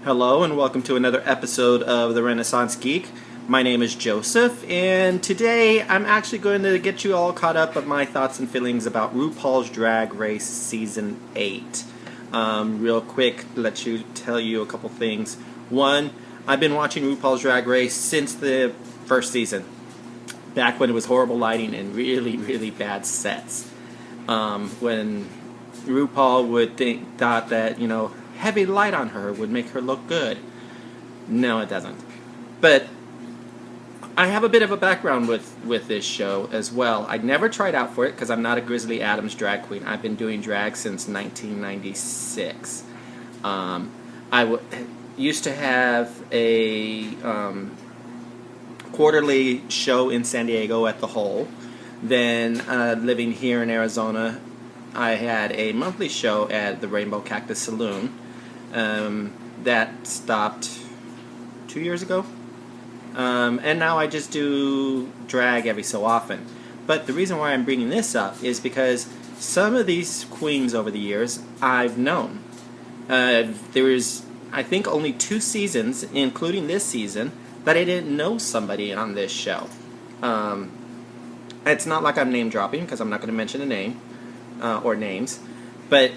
Hello and welcome to another episode of the Renaissance Geek. My name is Joseph, and today I'm actually going to get you all caught up on my thoughts and feelings about RuPaul's Drag Race Season 8. Real quick, tell you a couple things. One, I've been watching RuPaul's Drag Race since the first season, back when it was horrible lighting and really, really bad sets. When RuPaul thought that, heavy light on her would make her look good. No, it doesn't. But I have a bit of a background with this show as well. I never tried out for it because I'm not a Grizzly Adams drag queen. I've been doing drag since 1996. Used to have a quarterly show in San Diego at the Hole. Then living here in Arizona, I had a monthly show at the Rainbow Cactus Saloon. That stopped 2 years ago. And now I just do drag every so often. But the reason why I'm bringing this up is because some of these queens over the years I've known. There was, I think, only 2 seasons, including this season, that I didn't know somebody on this show. It's not like I'm name dropping because I'm not going to mention a name or names, but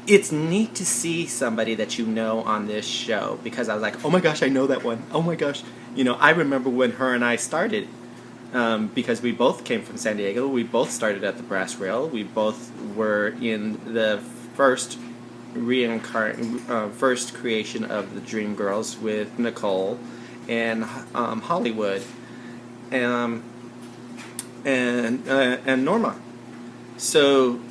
it's neat to see somebody that you know on this show, because I was like, oh my gosh, I know that one. Oh my gosh. I remember when her and I started, because we both came from San Diego. We both started at the Brass Rail. We both were in the first first creation of the Dream Girls with Nicole and Hollywood and Norma. So,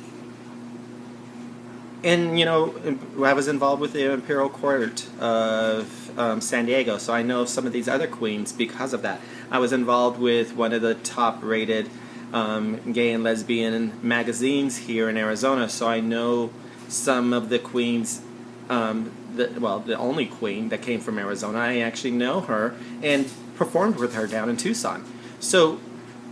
and I was involved with the Imperial Court of San Diego, so I know some of these other queens because of that. I was involved with one of the top-rated gay and lesbian magazines here in Arizona, so I know some of the queens. The only queen that came from Arizona, I actually know her and performed with her down in Tucson. So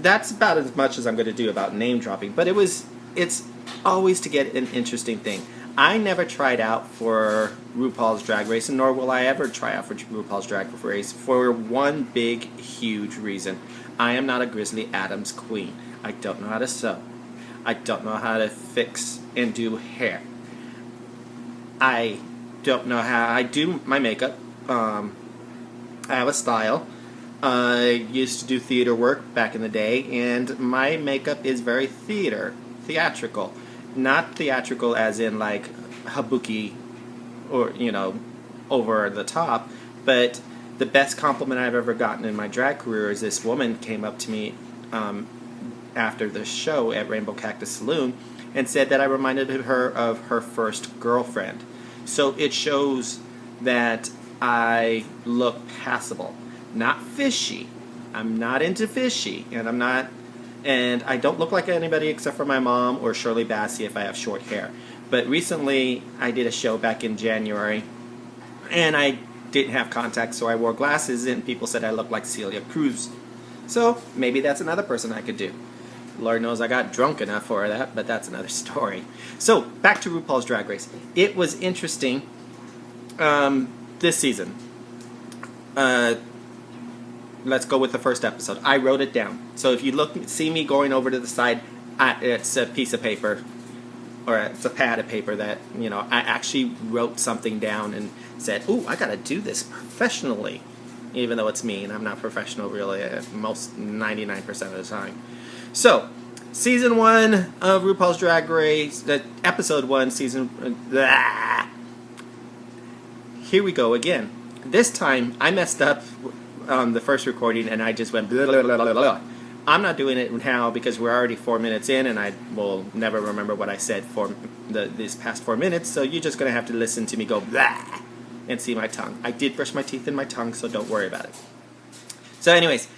that's about as much as I'm going to do about name dropping. But it's always to get an interesting thing. I never tried out for RuPaul's Drag Race, and nor will I ever try out for RuPaul's Drag Race, for one big, huge reason. I am not a Grizzly Adams queen. I don't know how to sew. I don't know how to fix and do hair. I don't know how I do my makeup. I have a style. I used to do theater work back in the day, and my makeup is very theatrical. Not theatrical as in like kabuki or, over the top, but the best compliment I've ever gotten in my drag career is this woman came up to me after the show at Rainbow Cactus Saloon and said that I reminded her of her first girlfriend. So it shows that I look passable, not fishy. I'm not into fishy, and I don't look like anybody except for my mom or Shirley Bassey if I have short hair. But recently, I did a show back in January, and I didn't have contacts, so I wore glasses, and people said I looked like Celia Cruz. So maybe that's another person I could do. Lord knows I got drunk enough for that, but that's another story. So, back to RuPaul's Drag Race. It was interesting this season. Let's go with the first episode. I wrote it down. So if you see me going over to the side, it's a piece of paper, or it's a pad of paper that, I actually wrote something down and said, ooh, I got to do this professionally, even though it's me, and I'm not professional really most 99% of the time. So, Season 1 of RuPaul's Drag Race, Episode 1, Here we go again. This time, I messed up on the first recording, and I just went blah, blah, blah, blah, blah. I'm not doing it now because we're already 4 minutes in, and I will never remember what I said for these past 4 minutes, so you're just going to have to listen to me go blah and see my tongue. I did brush my teeth in my tongue, so don't worry about it. So anyways,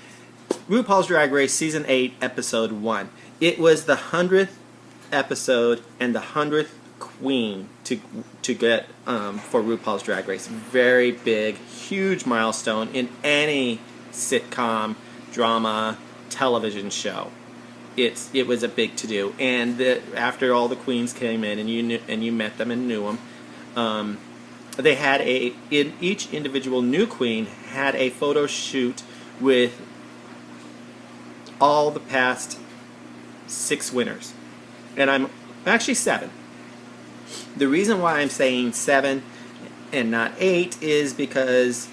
RuPaul's Drag Race Season 8, Episode 1. It was the 100th episode and the 100th queen to get for RuPaul's Drag Race. Very big, huge milestone in any sitcom, drama, television show. It was a big to do, and after all the queens came in and you met them and knew them, they had each individual new queen had a photo shoot with all the past 6 winners. And I'm actually 7. The reason why I'm saying 7 and not 8 is because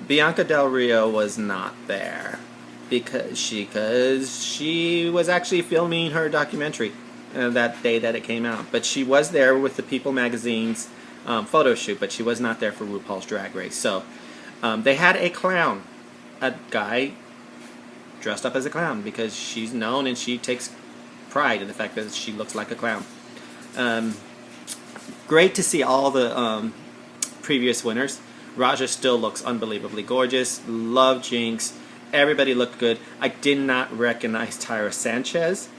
Bianca Del Rio was not there. Because she was actually filming her documentary that day that it came out. But she was there with the People magazine's photo shoot, but she was not there for RuPaul's Drag Race. So they had a clown, a guy dressed up as a clown, because she's known and she takes pride in the fact that she looks like a clown. Great to see all the previous winners. Raja still looks unbelievably gorgeous. Love Jinx. Everybody looked good. I did not recognize Tyra Sanchez,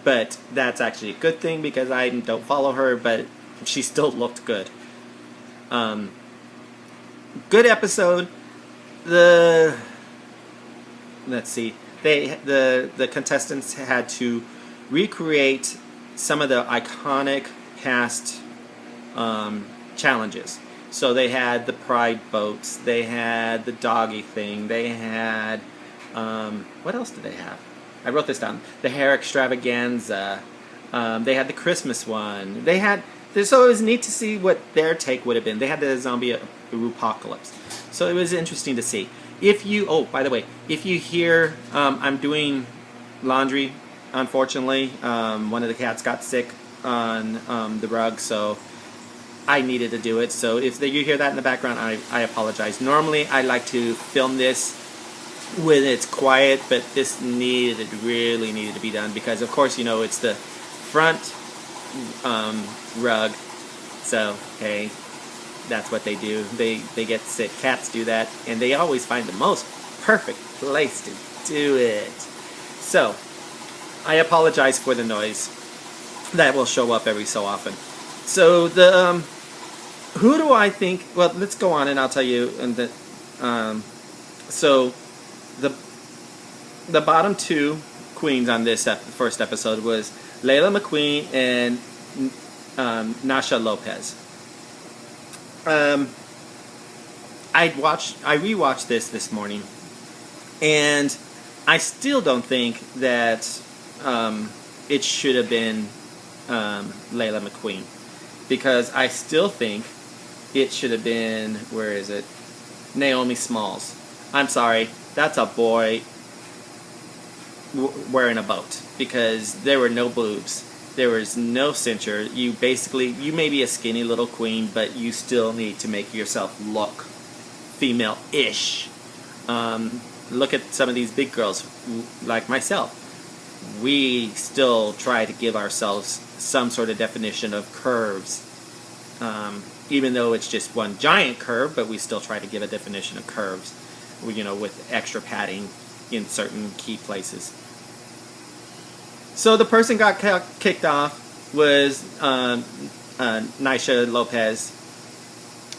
but that's actually a good thing because I don't follow her, but she still looked good. Good episode. Let's see. The contestants had to recreate some of the iconic past challenges. So they had the pride boats, they had the doggy thing, they had what else did they have? I wrote this down. The hair extravaganza. They had the Christmas one. So it was neat to see what their take would have been. They had the zombie apocalypse. So it was interesting to see. By the way, if you hear I'm doing laundry, unfortunately, one of the cats got sick on the rug, so I needed to do it. So if you hear that in the background, I apologize. Normally, I like to film this when it's quiet, but this really needed to be done because, of course, it's the front rug. So, hey, that's what they do. They get sick. Cats do that, and they always find the most perfect place to do it. So, I apologize for the noise. That will show up every so often. So who do I think? Well, let's go on, and I'll tell you. So the bottom 2 queens on this first episode was Layla McQueen and Nasha Lopez. I rewatched this morning, and I still don't think that it should have been Layla McQueen, because I still think it should have been, where is it? Naomi Smalls. I'm sorry, that's a boy wearing a boat, because there were no boobs. There was no cincher. You may be a skinny little queen, but you still need to make yourself look female-ish. Look at some of these big girls, like myself. We still try to give ourselves some sort of definition of curves. Even though it's just one giant curve, but we still try to give a definition of curves, with extra padding in certain key places. So the person got kicked off was Nisha Lopez.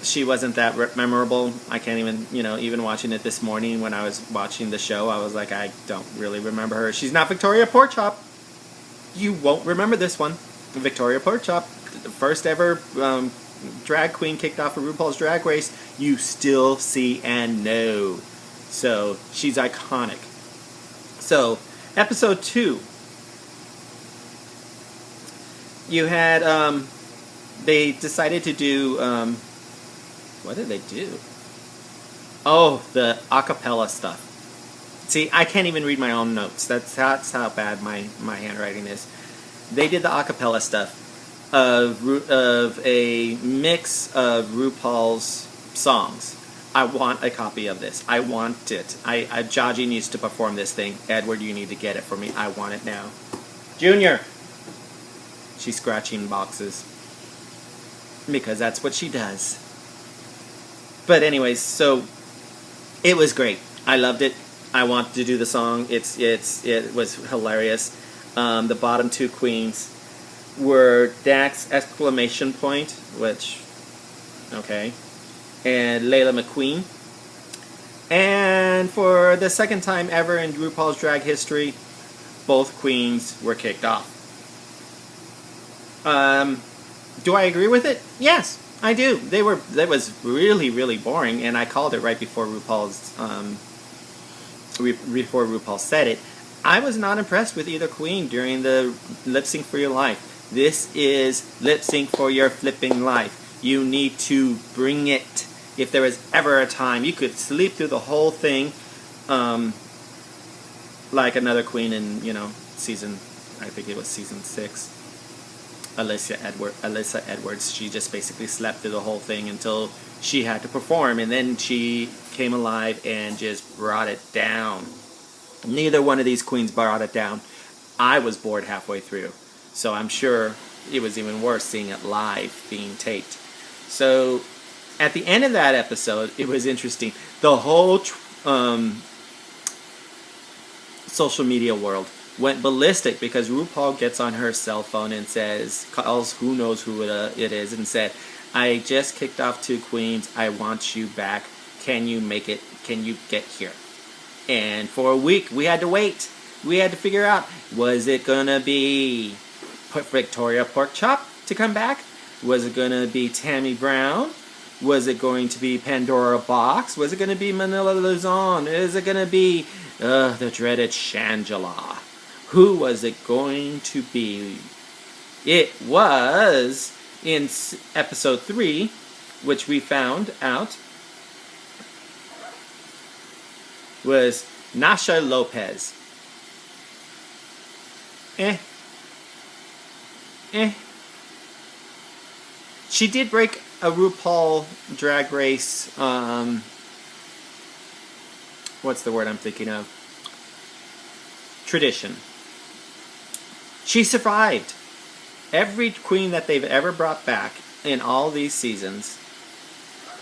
She wasn't that memorable. I can't even watching it this morning when I was watching the show, I was like, I don't really remember her. She's not Victoria Porkchop. You won't remember this one. Victoria Porkchop, the first ever drag queen kicked off of RuPaul's Drag Race, you still see and know. So she's iconic. So episode 2, you had they decided to do what did they do? Oh, the acapella stuff. See, I can't even read my own notes. That's how bad my handwriting is. They did the acapella stuff of a mix of RuPaul's songs. I want a copy of this. I want it. Jaji needs to perform this thing. Edward, you need to get it for me. I want it now. Junior! She's scratching boxes. Because that's what she does. But anyways, so it was great. I loved it. I wanted to do the song. It was hilarious. The bottom 2 queens were Dax ! Which, okay, and Layla McQueen. And for the second time ever in RuPaul's drag history, both queens were kicked off. Do I agree with it? Yes. I do. That was really, really boring, and I called it right before before RuPaul said it. I was not impressed with either queen during the Lip Sync for Your Life. This is Lip Sync for Your Flipping Life. You need to bring it. If there was ever a time you could sleep through the whole thing, like another queen in, season, I think it was season 6. Alyssa Edwards, she just basically slept through the whole thing until she had to perform, and then she came alive and just brought it down. Neither one of these queens brought it down. I was bored halfway through, so I'm sure it was even worse seeing it live being taped. So at the end of that episode, it was interesting. The whole social media world went ballistic because RuPaul gets on her cell phone and calls who knows who it is, and said, "I just kicked off 2 queens. I want you back. Can you make it? Can you get here?" And for a week, we had to wait. We had to figure out, was it going to be Victoria Porkchop to come back? Was it going to be Tammy Brown? Was it going to be Pandora Box? Was it going to be Manila Luzon? Is it going to be the dreaded Shangela? Who was it going to be? It was, in episode 3, which we found out, was Nasha Lopez. She did break a RuPaul Drag Race, what's the word I'm thinking of? Tradition. She survived. Every queen that they've ever brought back in all these seasons,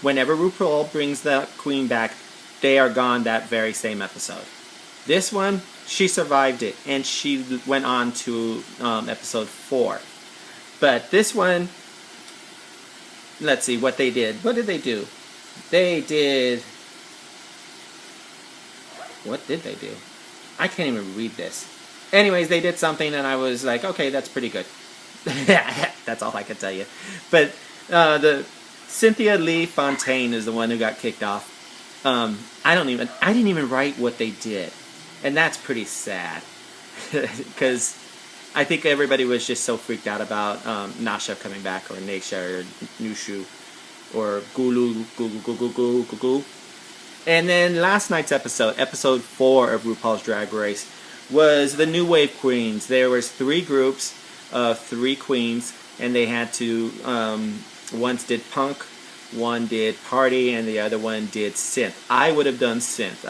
whenever RuPaul brings that queen back, they are gone that very same episode. This one, she survived it, and she went on to episode 4. But this one, let's see what they did. What did they do? What did they do? I can't even read this. Anyways, they did something, and I was like, okay, that's pretty good. That's all I can tell you. But the Cynthia Lee Fontaine is the one who got kicked off. I didn't even write what they did, and that's pretty sad because I think everybody was just so freaked out about Nasha coming back, or Naisha, or Nushu, or Gulu. And then last night's episode 4 of RuPaul's Drag Race, was the New Wave Queens. There was 3 groups of 3 queens, and they had to, one did punk, one did party, and the other one did synth. I would have done synth.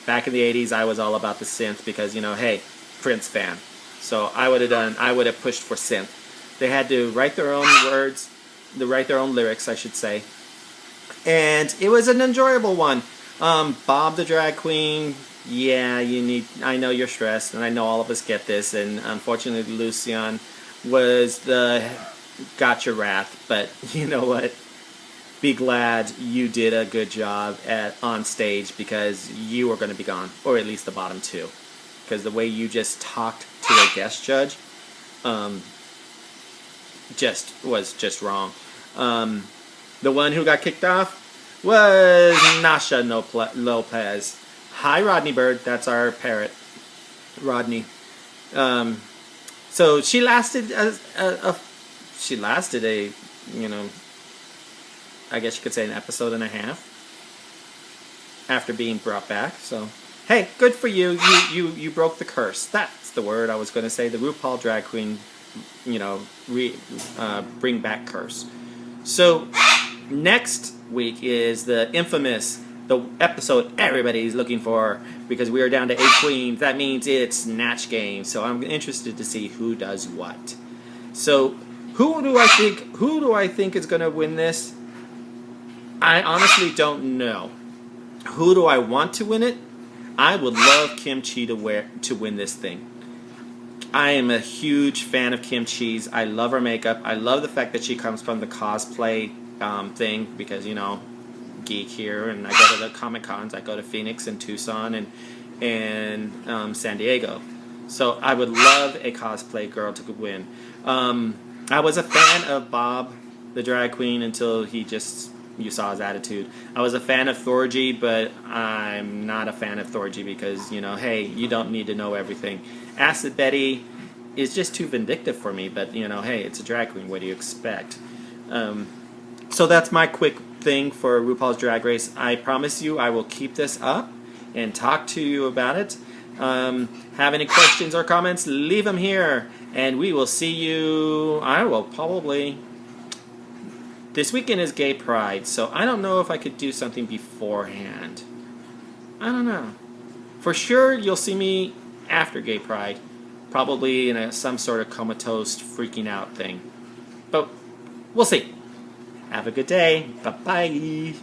Back in the 80s, I was all about the synth because, hey, Prince fan. So I would have pushed for synth. They had to write their own words, write their own lyrics, I should say. And it was an enjoyable one. Bob the drag queen, yeah, I know you're stressed, and I know all of us get this, and unfortunately Lucian got your wrath, but you know what? Be glad you did a good job on stage, because you are going to be gone, or at least the bottom 2. Because the way you just talked to a guest judge was just wrong. The one who got kicked off was Nasha Lopez. Hi, Rodney Bird. That's our parrot, Rodney. So she lasted I guess you could say an episode and a half after being brought back. So, hey, good for you. You broke the curse. That's the word I was going to say. The RuPaul drag queen, bring back curse. So, next week is the episode everybody's looking for, because we are down to 8 queens. That means it's Snatch Game. So I'm interested to see who does what. So who do I think is going to win this? I honestly don't know. Who do I want to win it? I would love Kim Chi to win this thing. I am a huge fan of Kim Chi's. I love her makeup. I love the fact that she comes from the cosplay thing, because geek here, and I go to the Comic Cons. I go to Phoenix and Tucson and San Diego. So I would love a cosplay girl to win. I was a fan of Bob the drag queen until you saw his attitude. I was a fan of Thorgy, but I'm not a fan of Thorgy because, hey, you don't need to know everything. Acid Betty is just too vindictive for me, but, hey, it's a drag queen. What do you expect? So that's my quick thing for RuPaul's Drag Race. I promise you I will keep this up and talk to you about it. Have any questions or comments? Leave them here, and we will see you. I will probably... This weekend is Gay Pride, so I don't know if I could do something beforehand. I don't know. For sure, you'll see me after Gay Pride, probably in some sort of comatose freaking out thing. But we'll see. Have a good day. Bye-bye.